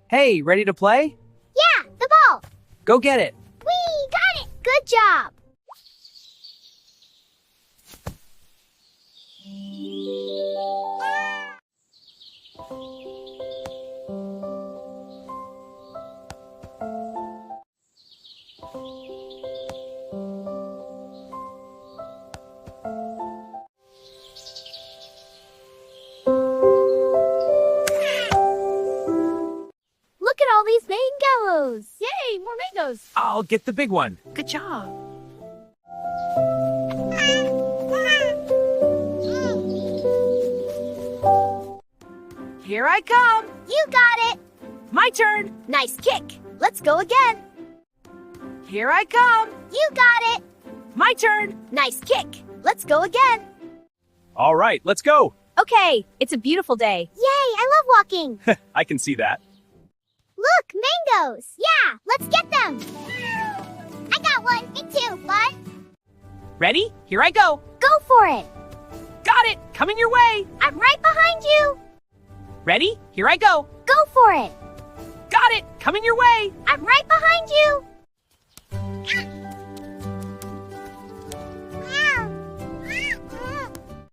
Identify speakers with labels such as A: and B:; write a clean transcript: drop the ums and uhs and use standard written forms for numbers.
A: Hey, ready to play?
B: Yeah, the ball.
A: Go get it.
B: We got it. Good job. Look at all these mangoes.
C: Yay, more mangoes.
A: I'll get the big one.
C: Good job. Here I come.
B: You got it.
C: My turn.
B: Nice kick. Let's go again.
C: Here I come.
B: You got it.
C: My turn.
B: Nice kick. Let's go again.
A: All right, let's go.
C: Okay, it's a beautiful day.
B: Yay, I love walking.
A: I can see that.
B: Look, mangoes. Yeah, let's get them. I got one. Me too, Bud.
C: Ready? Here I go.
B: Go for it.
C: Got it. Coming your way.
B: I'm right behind you.
C: Ready? Here I go.
B: Go for it.
C: Got it. Coming your way.
B: I'm right behind you.